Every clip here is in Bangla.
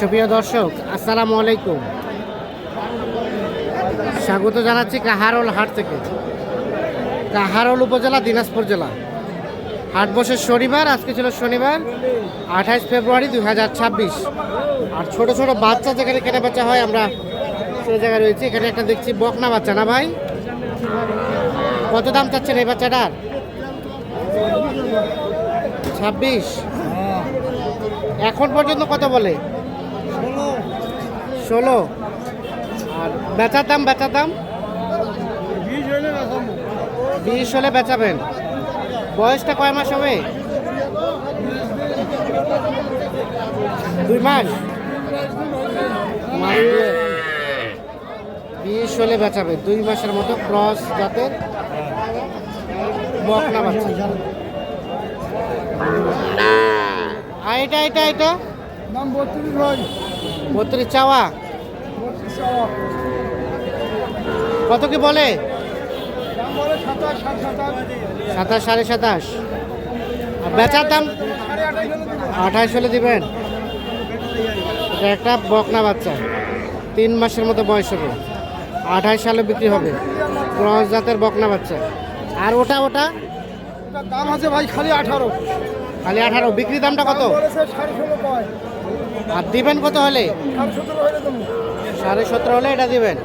সুপ্রিয় দর্শক, আসসালামু আলাইকুম। স্বাগত জানাচ্ছি কাহারোল হাট থেকে। কাহারোল উপজেলা, দিনাজপুর জেলা। হাট বসে শনিবার, আজকে ছিল শনিবার 28 ফেব্রুয়ারি 2026। আর ছোট ছোট বাচ্চা যেখানে কেনা বেচা হয় আমরা সেই জায়গায় রয়েছি। এখানে একটা দেখছি বকনা বাচ্চা, না ভাই? কত দাম চাচ্ছেন এই বাচ্চাটার? 26। এখন পর্যন্ত কত বলে? 16। আর বেচার দাম? 20 হলে বেচাবেন। বয়সটা কয় মাস হবে? 2 মাস। 20 হলে বেচাবে। 2 মাসের মতো ক্রস জাতের বকনা বাচ্চা। আর এটা দাম 32 ভাই। 32 চাওয়া? 32 চাওয়া। কত কি বলে? দাম বলে 27, 27, 27.5। আর বেচার দাম 28 হলে দিবেন। এটা একটা বকনা বাচ্চা, 3 মাসের মতো বয়স হবে। 28 সালে বিক্রি হবে। ক্রস জাতের বকনা বাচ্চা। আর ওটা এটার দাম আছে ভাই খালি 18। খালি 18। বিক্রি দামটা কত? বলেছে 16.5 কয়। আর দিবেন কত হলে? 17 হইলে দেবো। 17.5 হলে এটা দিবেন।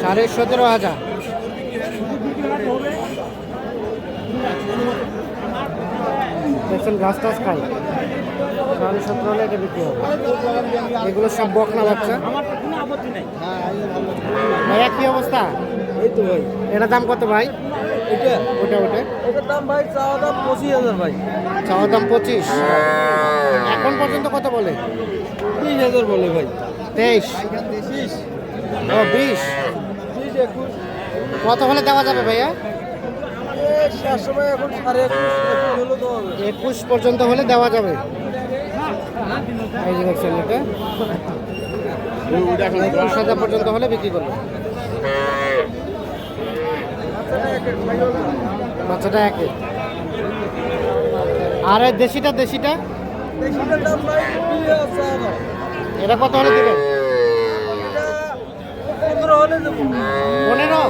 17,500। দেখছেন গাছ টাছ খাই। 17.5 হলে এটা বিক্রি হবে। এগুলো সব বকনা বাচ্চা। ভাইয়া কি অবস্থা? এই তো ভাই। এটার দাম কত ভাই? এটা ওটা এটার দাম ভাই চাওয়া দাম 25,000 ভাই। চাওয়া দাম 25। এখন পর্যন্ত কত বলে? 30,000 বলে ভাই। 23। 20, ও 20। 21। কত হলে দেওয়া যাবে ভাইয়া? শেষ সময় এখন 21.5 হলো তো হবে। 21 পর্যন্ত হলে দেওয়া যাবে। এই যে দেখছেন এটা 21,000 পর্যন্ত হলে বিক্রি করবে। বাচ্চাটা একে। আর এই দেশিটা? দেশিটার দাম ভাই 20,000 না। এটা কত হলে দিবেন? এটা 15 হলে দেবো। 15?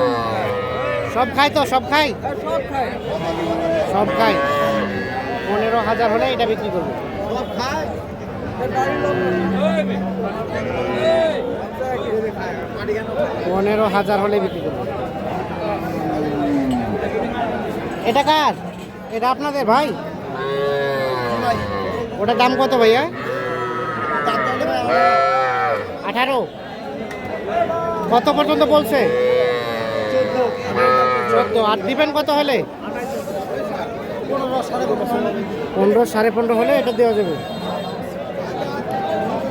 সব খাই তো? সব খাই? সব খায়। সব খাই। 15,000 হলে এটা বিক্রি করবে। সব খায়। গাড়ি লোক 15,000 হলে বিক্রি করবে। এটা কার? এটা আপনাদের ভাই? ওটার দাম কত ভাইয়া? 18। কত পর্যন্ত বলছে? 14। আর দিবেন কত হলে? 15, 15.5 হলে এটা দেওয়া যাবে।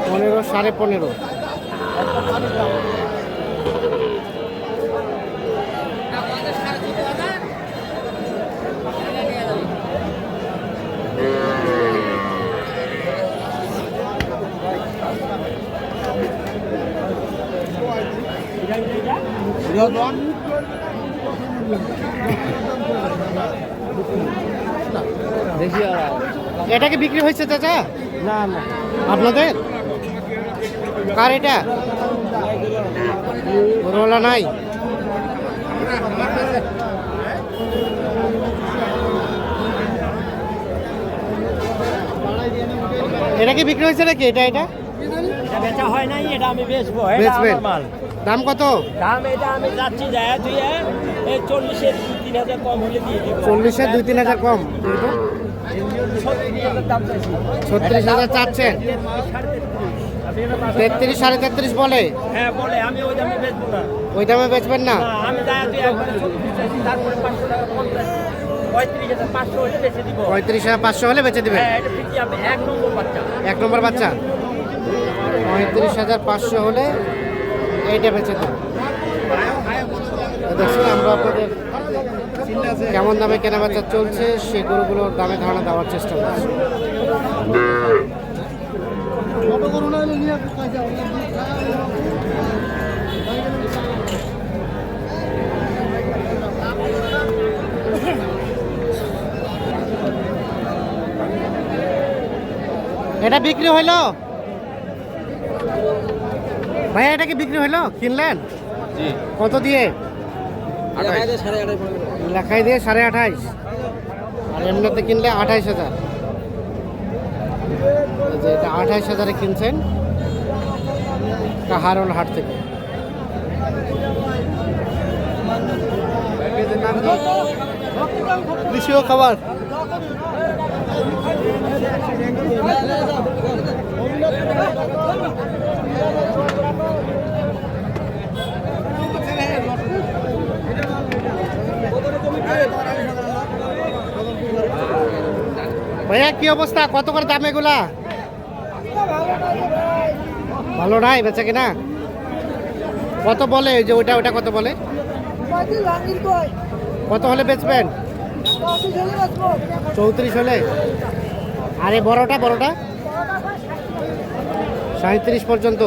15, 15.5। এটা কি বিক্রি হয়েছে চাচা? না আপনাদের? কার এটা? রোলা নাই। এটা কি বিক্রি হয়েছে নাকি? এটা এটা বেচা হয় নাই, এটা আমি বেচবো। এটা বেচবেন? আমার মাল। দাম কত? দাম এটা আমি যাচ্ছি যায় তুই এই 40-এর 2-3,000 কম হলে দিয়ে দিব। 40-এর 2-3,000 কম। 36,000 দাম চাইছি। 36,000 চাচ্ছেন? 33, 33.5 বলে। হ্যাঁ বলে, আমি ওই দামে বেচবো না। ওই দামে বেচবেন না? না, আমি যায় তুই একবারে 36 চাইছি, তারপরে 500 টাকা কম চাইছি। 35,500 হলে বেচে দিব। 35,500 হলে বেচে দিবেন। হ্যাঁ, এটা ফিক্সই হবে, 1 নম্বর বাচ্চা। 1 নম্বর বাচ্চা। 35,500 হলে এইটা বেচে দেবেন। দেখুন, আমরা আপনাদের কেমন দামে কেনা বেচা চলছে সেই গরুগুলোর দামে ধারণা দেওয়ার চেষ্টা করছি। এটা বিক্রি হইলো? ভাইয়া এটা কি বিক্রি হলো, কিনলেন জি কত দিয়ে? লেখাই দিয়ে 28.5, আর এমনিতে কিনলে 28,000। এই যে এটা 28,000-এ কিনছেন কাহারোল হাট থেকে। কৃষিও খাবার ভাইয়া কি অবস্থা, কত করে দাম এগুলা? ভালো নাই বেচা কিনা? কত বলে ওই যে ওটা ওটা কত বলে? কত হলে বেচবেন? 34 হলে। আর এই বড়টা বড়টা 37 পর্যন্ত।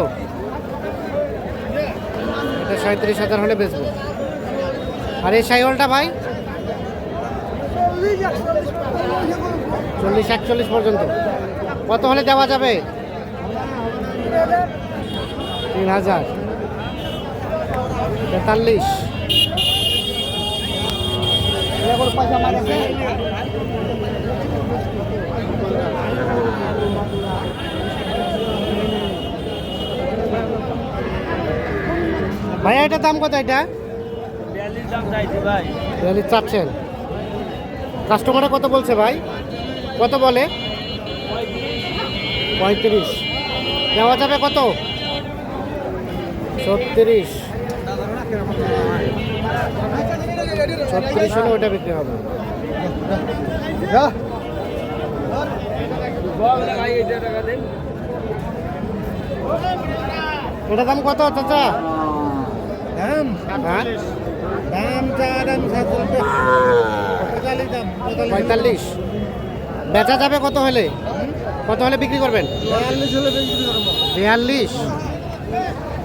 এটা 37,000 হলে বেচবো। আর এই সাইওয়ালটা ভাই 40-41 পর্যন্ত। কত হলে দেওয়া যাবে? 3,000, 43। ভাইয়া এটার দাম কত? এটা 42 দাম চাইছি ভাই। 42 চাচ্ছেন। কাস্টমারে কত বলছে ভাই? কত বলে? 35। দেওয়া যাবে কত? 36। 36 হলে ওটা বিক্রি হবে। ভাই এটা টাকা দেন। ওটার দাম কত চাচা? দাম হ্যাঁ দাম চা দাম 45। বেচা যাবে কত হলে? কত হলে বিক্রি করবেন? 42 হলে বিক্রি করবো।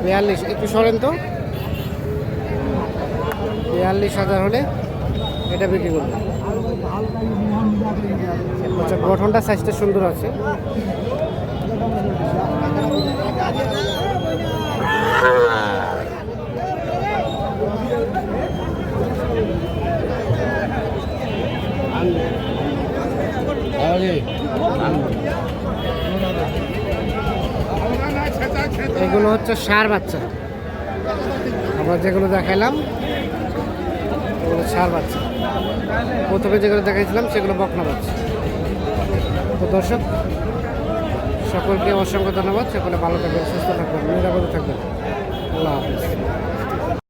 42 একটু সরেন তো। 42,000 হলে এটা বিক্রি করবেন। আচ্ছা, গঠনটা সাইজটা সুন্দর আছে। এগুলো হচ্ছে ষাঁড় বাচ্চা। আমরা যেগুলো দেখাইলাম এগুলো ষাঁড় বাচ্চা। প্রথমে যেগুলো দেখাইছিলাম সেগুলো বকনা বাচ্চা। তো দর্শক সকলকে অসংখ্য ধন্যবাদ। সকলে ভালো থাকবেন, সুস্থ থাকবেন, নিরাপদে থাকবেন। আল্লাহ হাফিজ।